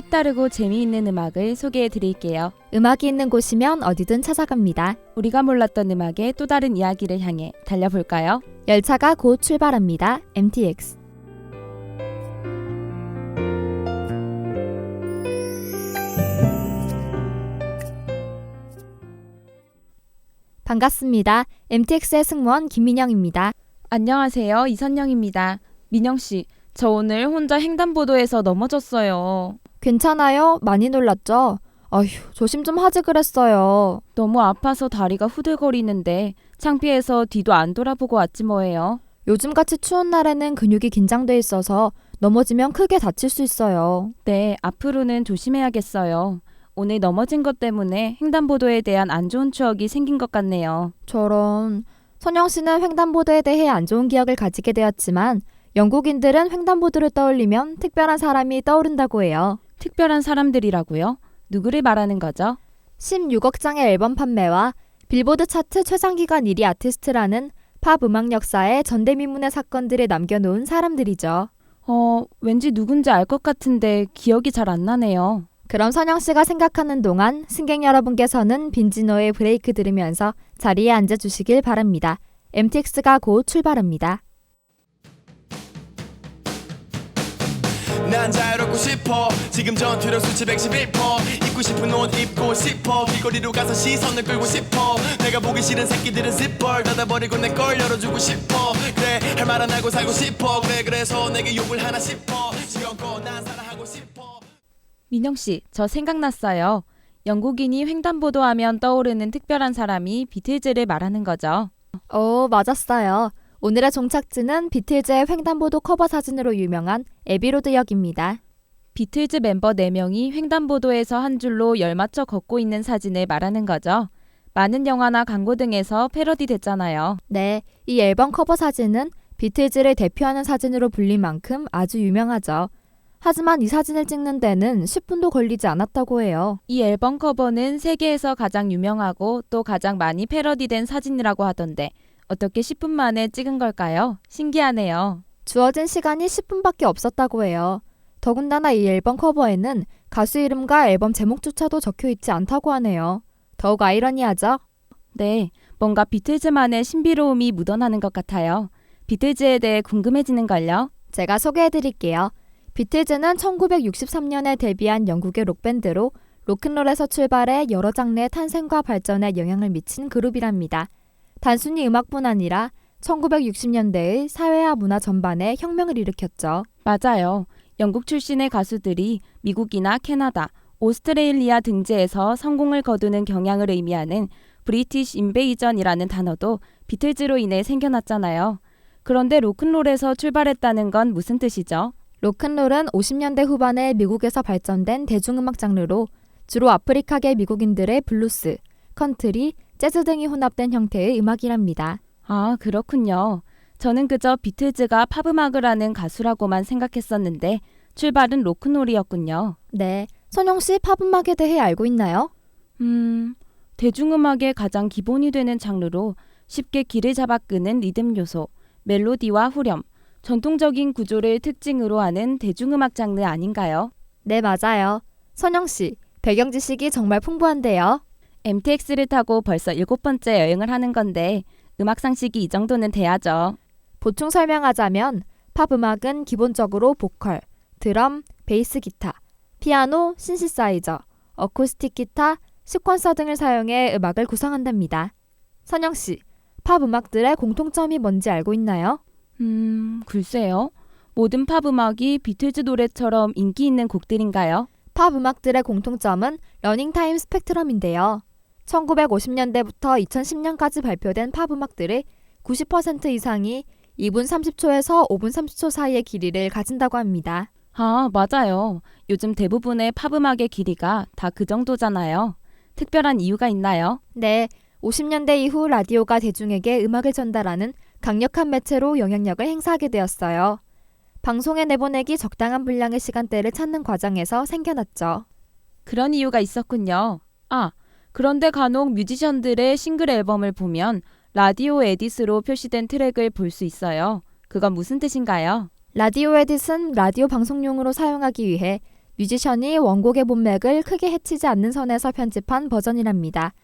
색다르고 재미있는 음악을 소개해 드릴게요. 음악이 있는 곳이면 어디든 찾아갑니다. 우리가 몰랐던 음악의 또 다른 이야기를 향해 달려볼까요? 열차가 곧 출발합니다. MTX. 반갑습니다. MTX의 승무원 김민영입니다. 안녕하세요. 이선영입니다. 민영씨, 저 오늘 혼자 횡단보도에서 넘어졌어요. 괜찮아요? 많이 놀랐죠? 아휴, 조심 좀 하지 그랬어요. 너무 아파서 다리가 후들거리는데 창피해서 뒤도 안 돌아보고 왔지 뭐예요. 요즘같이 추운 날에는 근육이 긴장돼 있어서 넘어지면 크게 다칠 수 있어요. 네, 앞으로는 조심해야겠어요. 오늘 넘어진 것 때문에 횡단보도에 대한 안 좋은 추억이 생긴 것 같네요. 저런. 선영 씨는 횡단보도에 대해 안 좋은 기억을 가지게 되었지만 영국인들은 횡단보도를 떠올리면 특별한 사람이 떠오른다고 해요. 특별한 사람들이라고요? 누구를 말하는 거죠? 16억 장의 앨범 판매와 빌보드 차트 최장기간 1위 아티스트라는 팝 음악 역사에 전대미문의 사건들을 남겨놓은 사람들이죠. 왠지 누군지 알 것 같은데 기억이 잘 안 나네요. 그럼 선영 씨가 생각하는 동안 승객 여러분께서는 빈지노의 브레이크 들으면서 자리에 앉아주시길 바랍니다. MTX가 곧 출발합니다. 난 자유롭고 싶어 지금 전투력 수치 111% 입고 싶은 옷 입고 싶어 길거리로 가서 시선을 끌고 싶어 내가 보기 싫은 새끼들은 zipper 닫아버리고 내 걸 열어주고 싶어 그래 할 말 안 하고 살고 싶어 그래서 내게 욕을 하나 싶어 지금껏 난 사랑하고 싶어. 민영씨, 저 생각났어요. 영국인이 횡단보도 하면 떠오르는 특별한 사람이 비틀즈를 말하는 거죠. 맞았어요. 오늘의 종착지는 비틀즈의 횡단보도 커버 사진으로 유명한 에비로드 역입니다. 비틀즈 멤버 4명이 횡단보도에서 한 줄로 열맞춰 걷고 있는 사진을 말하는 거죠. 많은 영화나 광고 등에서 패러디 됐잖아요. 네, 이 앨범 커버 사진은 비틀즈를 대표하는 사진으로 불릴 만큼 아주 유명하죠. 하지만 이 사진을 찍는 데는 10분도 걸리지 않았다고 해요. 이 앨범 커버는 세계에서 가장 유명하고 또 가장 많이 패러디된 사진이라고 하던데 어떻게 10분 만에 찍은 걸까요? 신기하네요. 주어진 시간이 10분밖에 없었다고 해요. 더군다나 이 앨범 커버에는 가수 이름과 앨범 제목조차도 적혀 있지 않다고 하네요. 더욱 아이러니하죠? 네, 뭔가 비틀즈만의 신비로움이 묻어나는 것 같아요. 비틀즈에 대해 궁금해지는걸요? 제가 소개해드릴게요. 비틀즈는 1963년에 데뷔한 영국의 록밴드로 로큰롤에서 출발해 여러 장르의 탄생과 발전에 영향을 미친 그룹이랍니다. 단순히 음악뿐 아니라 1960년대의 사회와 문화 전반에 혁명을 일으켰죠. 맞아요. 영국 출신의 가수들이 미국이나 캐나다, 오스트레일리아 등지에서 성공을 거두는 경향을 의미하는 브리티시 인베이전이라는 단어도 비틀즈로 인해 생겨났잖아요. 그런데 로큰롤에서 출발했다는 건 무슨 뜻이죠? 로큰롤은 50년대 후반에 미국에서 발전된 대중음악 장르로 주로 아프리카계 미국인들의 블루스, 컨트리, 재즈 등이 혼합된 형태의 음악이랍니다. 아, 그렇군요. 저는 그저 비틀즈가 팝음악을 하는 가수라고만 생각했었는데 출발은 로큰롤이었군요. 네, 선영 씨 팝음악에 대해 알고 있나요? 대중음악의 가장 기본이 되는 장르로 쉽게 길을 잡아 끄는 리듬 요소, 멜로디와 후렴, 전통적인 구조를 특징으로 하는 대중음악 장르 아닌가요? 네, 맞아요. 선영 씨, 배경 지식이 정말 풍부한데요. MTX를 타고 벌써 7번째 여행을 하는 건데 음악 상식이 이 정도는 돼야죠. 보충 설명하자면 팝음악은 기본적으로 보컬, 드럼, 베이스 기타, 피아노, 신시사이저, 어쿠스틱 기타, 시퀀서 등을 사용해 음악을 구성한답니다. 선영 씨, 팝음악들의 공통점이 뭔지 알고 있나요? 글쎄요. 모든 팝음악이 비틀즈 노래처럼 인기 있는 곡들인가요? 팝음악들의 공통점은 러닝타임 스펙트럼인데요. 1950년대부터 2010년까지 발표된 팝음악들의 90% 이상이 2분 30초에서 5분 30초 사이의 길이를 가진다고 합니다. 아, 맞아요. 요즘 대부분의 팝음악의 길이가 다 그 정도잖아요. 특별한 이유가 있나요? 네, 50년대 이후 라디오가 대중에게 음악을 전달하는 강력한 매체로 영향력을 행사하게 되었어요. 방송에 내보내기 적당한 분량의 시간대를 찾는 과정에서 생겨났죠. 그런 이유가 있었군요. 아, 그런데 간혹 뮤지션들의 싱글 앨범을 보면 라디오 에디스로 표시된 트랙을 볼 수 있어요. 그건 무슨 뜻인가요? 라디오 에딧은 라디오 방송용으로 사용하기 위해 뮤지션이 원곡의 문맥을 크게 해치지 않는 선에서 편집한 버전이랍니다.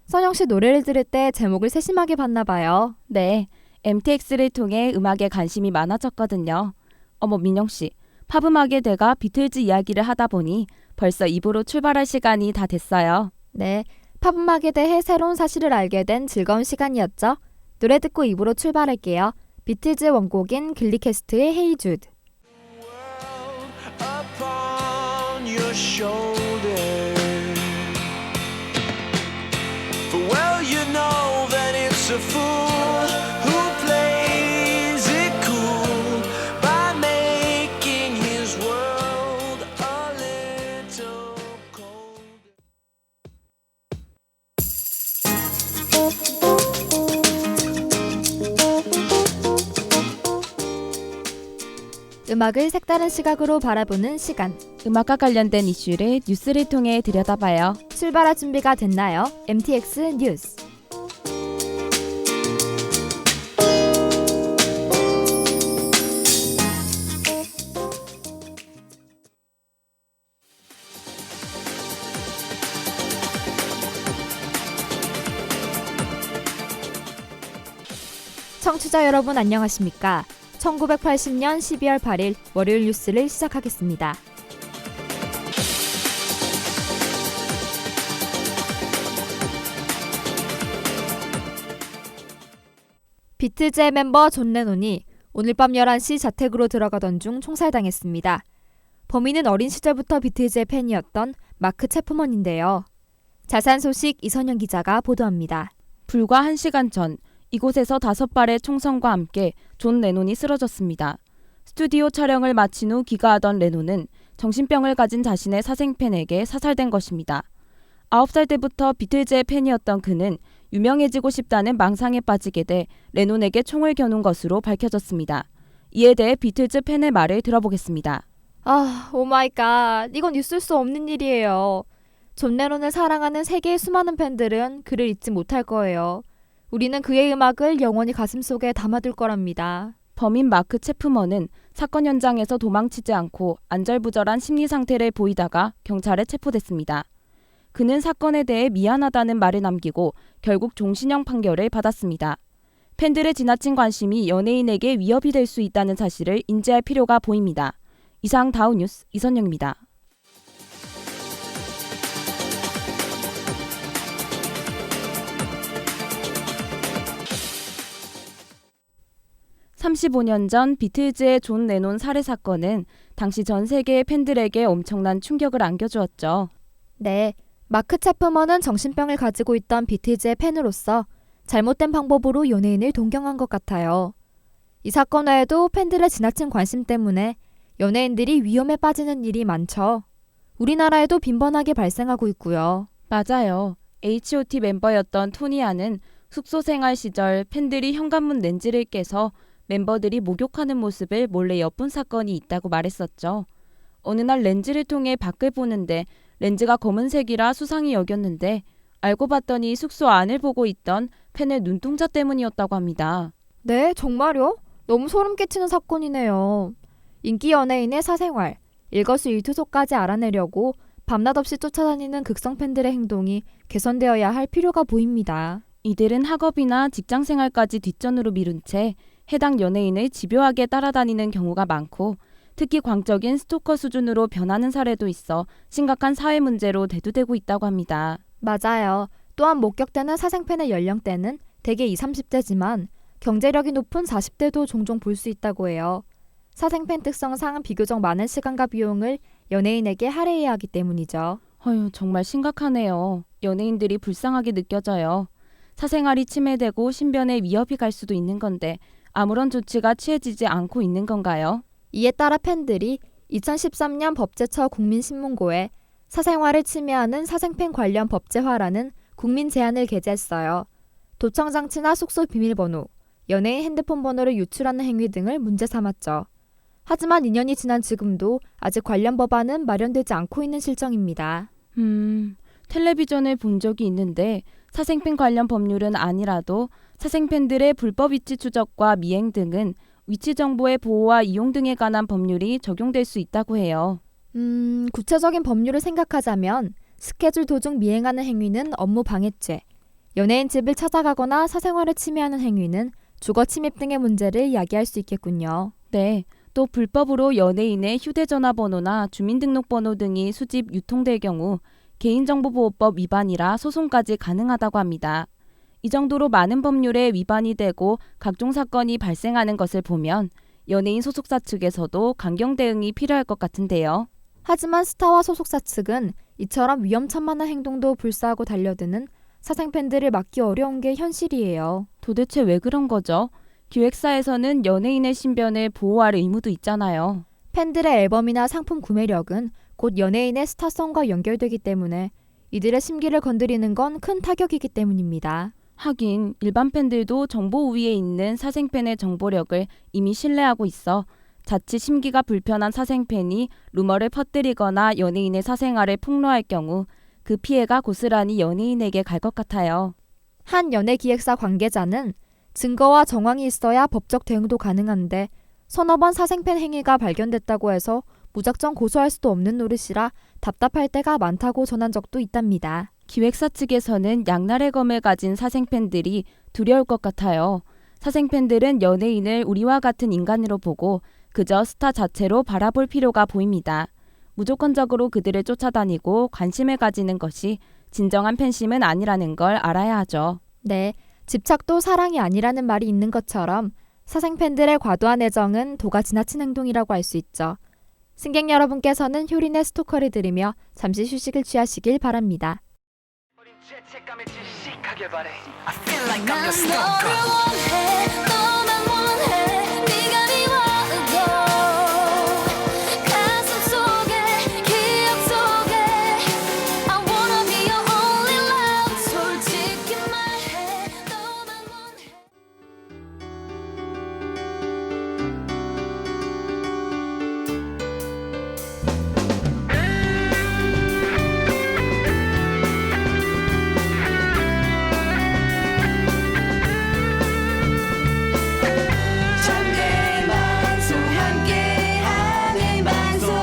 선영 씨 노래를 들을 때 제목을 세심하게 봤나 봐요. 네, MTX를 통해 음악에 관심이 많아졌거든요. 어머 민영 씨, 팝음악의 대가 비틀즈 이야기를 하다 보니 벌써 입으로 출발할 시간이 다 됐어요. 네, 팝음악에 대해 새로운 사실을 알게 된 즐거운 시간이었죠. 노래 듣고 입으로 출발할게요. 비틀즈 원곡인 글리캐스트의 헤이 주드. Upon your shoulder. For well you know that it's a fool who plays it cool by making his world a little cold. 음악을 색다른 시각으로 바라보는 시간. 음악과 관련된 이슈를 뉴스를 통해 들여다봐요. 출발할 준비가 됐나요? MTX 뉴스. 청취자 여러분 안녕하십니까? 1980년 12월 8일 월요일 뉴스를 시작하겠습니다. 비틀즈의 멤버 존 레논이 오늘 밤 11시 자택으로 들어가던 중 총살당했습니다. 범인은 어린 시절부터 비틀즈의 팬이었던 마크 체프먼인데요. 자세한 소식 이선영 기자가 보도합니다. 불과 1시간 전 이곳에서 5발의 총성과 함께 존 레논이 쓰러졌습니다. 스튜디오 촬영을 마친 후 귀가하던 레논은 정신병을 가진 자신의 사생팬에게 사살된 것입니다. 9살 때부터 비틀즈의 팬이었던 그는 유명해지고 싶다는 망상에 빠지게 돼 레논에게 총을 겨눈 것으로 밝혀졌습니다. 이에 대해 비틀즈 팬의 말을 들어보겠습니다. 오마이갓, 이건 있을 수 없는 일이에요. 존 레논을 사랑하는 세계의 수많은 팬들은 그를 잊지 못할 거예요. 우리는 그의 음악을 영원히 가슴속에 담아둘 거랍니다. 범인 마크 체프먼은 사건 현장에서 도망치지 않고 안절부절한 심리 상태를 보이다가 경찰에 체포됐습니다. 그는 사건에 대해 미안하다는 말을 남기고 결국 종신형 판결을 받았습니다. 팬들의 지나친 관심이 연예인에게 위협이 될 수 있다는 사실을 인지할 필요가 보입니다. 이상 다우뉴스 이선영입니다. (35년) 전 비틀즈의 존 레논 살해 사건은 당시 전 세계의 팬들에게 엄청난 충격을 안겨주었죠. 네, 마크 체프먼은 정신병을 가지고 있던 비틀즈의 팬으로서 잘못된 방법으로 연예인을 동경한 것 같아요. 이 사건 외에도 팬들의 지나친 관심 때문에 연예인들이 위험에 빠지는 일이 많죠. 우리나라에도 빈번하게 발생하고 있고요. 맞아요. H.O.T 멤버였던 토니아는 숙소 생활 시절 팬들이 현관문 렌즈를 깨서 멤버들이 목욕하는 모습을 몰래 엿본 사건이 있다고 말했었죠. 어느 날 렌즈를 통해 밖을 보는데 렌즈가 검은색이라 수상히 여겼는데 알고 봤더니 숙소 안을 보고 있던 팬의 눈동자 때문이었다고 합니다. 네, 정말요? 너무 소름 끼치는 사건이네요. 인기 연예인의 사생활, 일거수일투족까지 알아내려고 밤낮 없이 쫓아다니는 극성 팬들의 행동이 개선되어야 할 필요가 보입니다. 이들은 학업이나 직장생활까지 뒷전으로 미룬 채 해당 연예인을 집요하게 따라다니는 경우가 많고 특히 광적인 스토커 수준으로 변하는 사례도 있어 심각한 사회 문제로 대두되고 있다고 합니다. 맞아요. 또한 목격되는 사생팬의 연령대는 대개 20, 30대지만 경제력이 높은 40대도 종종 볼 수 있다고 해요. 사생팬 특성상 비교적 많은 시간과 비용을 연예인에게 할애해야 하기 때문이죠. 정말 심각하네요. 연예인들이 불쌍하게 느껴져요. 사생활이 침해되고 신변에 위협이 갈 수도 있는 건데 아무런 조치가 취해지지 않고 있는 건가요? 이에 따라 팬들이 2013년 법제처 국민신문고에 사생활을 침해하는 사생팬 관련 법제화라는 국민 제안을 게재했어요. 도청장치나 숙소 비밀번호, 연예인 핸드폰 번호를 유출하는 행위 등을 문제 삼았죠. 하지만 2년이 지난 지금도 아직 관련 법안은 마련되지 않고 있는 실정입니다. 텔레비전을 본 적이 있는데 사생팬 관련 법률은 아니라도 사생팬들의 불법 위치 추적과 미행 등은 위치 정보의 보호와 이용 등에 관한 법률이 적용될 수 있다고 해요. 구체적인 법률을 생각하자면 스케줄 도중 미행하는 행위는 업무 방해죄, 연예인 집을 찾아가거나 사생활을 침해하는 행위는 주거 침입 등의 문제를 이야기할 수 있겠군요. 네, 또 불법으로 연예인의 휴대전화번호나 주민등록번호 등이 수집, 유통될 경우 개인정보보호법 위반이라 소송까지 가능하다고 합니다. 이 정도로 많은 법률에 위반이 되고 각종 사건이 발생하는 것을 보면 연예인 소속사 측에서도 강경 대응이 필요할 것 같은데요. 하지만 스타와 소속사 측은 이처럼 위험천만한 행동도 불사하고 달려드는 사생팬들을 막기 어려운 게 현실이에요. 도대체 왜 그런 거죠? 기획사에서는 연예인의 신변을 보호할 의무도 있잖아요. 팬들의 앨범이나 상품 구매력은 곧 연예인의 스타성과 연결되기 때문에 이들의 심기를 건드리는 건 큰 타격이기 때문입니다. 하긴 일반 팬들도 정보 우위에 있는 사생팬의 정보력을 이미 신뢰하고 있어 자칫 심기가 불편한 사생팬이 루머를 퍼뜨리거나 연예인의 사생활을 폭로할 경우 그 피해가 고스란히 연예인에게 갈 것 같아요. 한 연예기획사 관계자는 증거와 정황이 있어야 법적 대응도 가능한데 서너 번 사생팬 행위가 발견됐다고 해서 무작정 고소할 수도 없는 노릇이라 답답할 때가 많다고 전한 적도 있답니다. 기획사 측에서는 양날의 검을 가진 사생팬들이 두려울 것 같아요. 사생팬들은 연예인을 우리와 같은 인간으로 보고 그저 스타 자체로 바라볼 필요가 보입니다. 무조건적으로 그들을 쫓아다니고 관심을 가지는 것이 진정한 팬심은 아니라는 걸 알아야 하죠. 네, 집착도 사랑이 아니라는 말이 있는 것처럼 사생팬들의 과도한 애정은 도가 지나친 행동이라고 할 수 있죠. 승객 여러분께서는 효린의 스토커를 들으며 잠시 휴식을 취하시길 바랍니다. 난 너를 원해 너만 원해 네가 미워도 가슴 속에 기억 속에 I wanna be your only love 솔직히 말해 너만 원해 전대 방송 함께하는 방송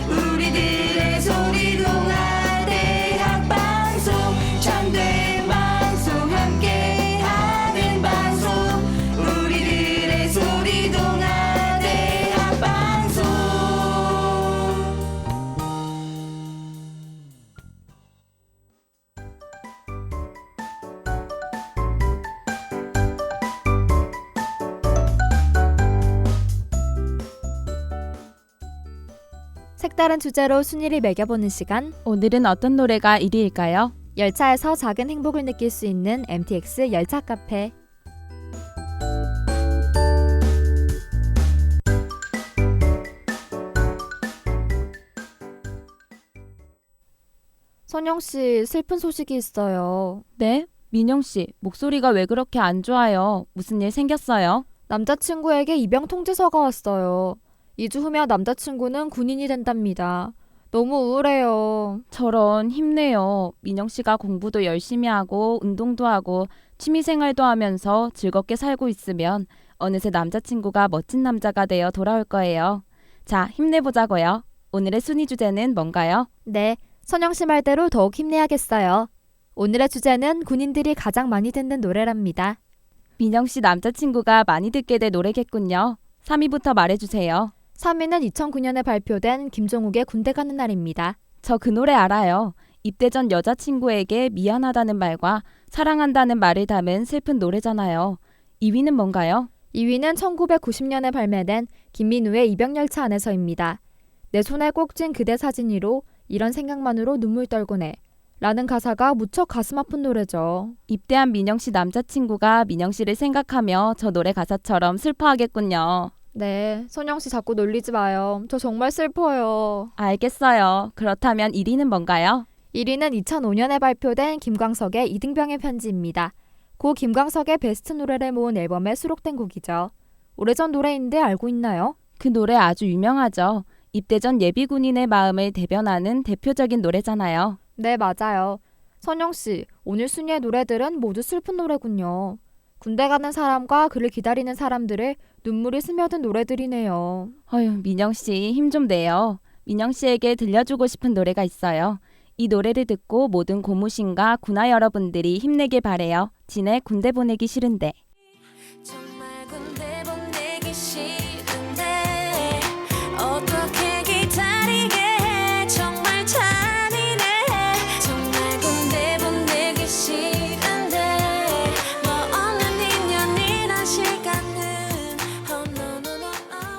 우리들의 소리 동아 대학 방송 전대 방송 함께하는 방송 우리들의 소리 동아 대학 방송 색다른 주제로 순위를 매겨보는 시간, 오늘은 어떤 노래가 1위일까요? 열차에서 작은 행복을 느낄 수 있는 MTX 열차 카페. 선영씨, 슬픈 소식이 있어요. 네? 민영씨, 목소리가 왜 그렇게 안 좋아요? 무슨 일 생겼어요? 남자친구에게 입영 통지서가 왔어요. 2주 후면 남자친구는 군인이 된답니다. 너무 우울해요. 저런 힘내요. 민영씨가 공부도 열심히 하고 운동도 하고 취미생활도 하면서 즐겁게 살고 있으면 어느새 남자친구가 멋진 남자가 되어 돌아올 거예요. 자, 힘내보자고요. 오늘의 순위 주제는 뭔가요? 네, 선영씨 말대로 더욱 힘내야겠어요. 오늘의 주제는 군인들이 가장 많이 듣는 노래랍니다. 민영씨 남자친구가 많이 듣게 될 노래겠군요. 3위부터 말해주세요. 3위는 2009년에 발표된 김종욱의 군대 가는 날입니다. 저 그 노래 알아요. 입대 전 여자친구에게 미안하다는 말과 사랑한다는 말을 담은 슬픈 노래잖아요. 2위는 뭔가요? 2위는 1990년에 발매된 김민우의 입영열차 안에서입니다. 내 손에 꼭 쥔 그대 사진이로 이런 생각만으로 눈물 떨고네 라는 가사가 무척 가슴 아픈 노래죠. 입대한 민영씨 남자친구가 민영씨를 생각하며 저 노래 가사처럼 슬퍼하겠군요. 네, 선영씨 자꾸 놀리지 마요. 저 정말 슬퍼요. 알겠어요. 그렇다면 1위는 뭔가요? 1위는 2005년에 발표된 김광석의 이등병의 편지입니다. 고 김광석의 베스트 노래를 모은 앨범에 수록된 곡이죠. 오래전 노래인데 알고 있나요? 그 노래 아주 유명하죠. 입대 전 예비군인의 마음을 대변하는 대표적인 노래잖아요. 네, 맞아요. 선영씨, 오늘 순위의 노래들은 모두 슬픈 노래군요. 군대 가는 사람과 그를 기다리는 사람들의 눈물이 스며든 노래들이네요. 어휴, 민영씨 힘 좀 내요. 윤영 씨에게 들려주고 싶은 노래가 있어요. 이 노래를 듣고 모든 고무신과 군화 여러분들이 힘내길 바래요. 진의 군대 보내기 싫은데. 정말 군대 보내기 싫은데 어떻게 기다리게 해 정말 잔인해 정말 군대 보내기 싫은데 너 없는 2년이란 시간은 oh no no no no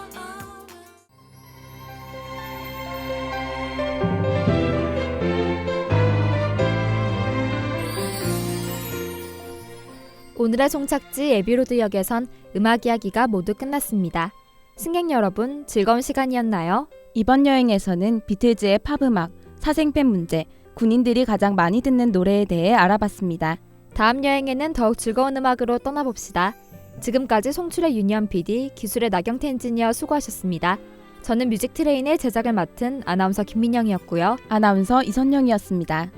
오늘의 종착지 에비로드역에선 음악 이야기가 모두 끝났습니다. 승객 여러분, 즐거운 시간이었나요? 이번 여행에서는 비틀즈의 팝음악, 사생팬 문제, 군인들이 가장 많이 듣는 노래에 대해 알아봤습니다. 다음 여행에는 더욱 즐거운 음악으로 떠나봅시다. 지금까지 송출의 유니언 PD, 기술의 나경태 엔지니어 수고하셨습니다. 저는 뮤직트레인의 제작을 맡은 아나운서 김민영이었고요. 아나운서 이선영이었습니다.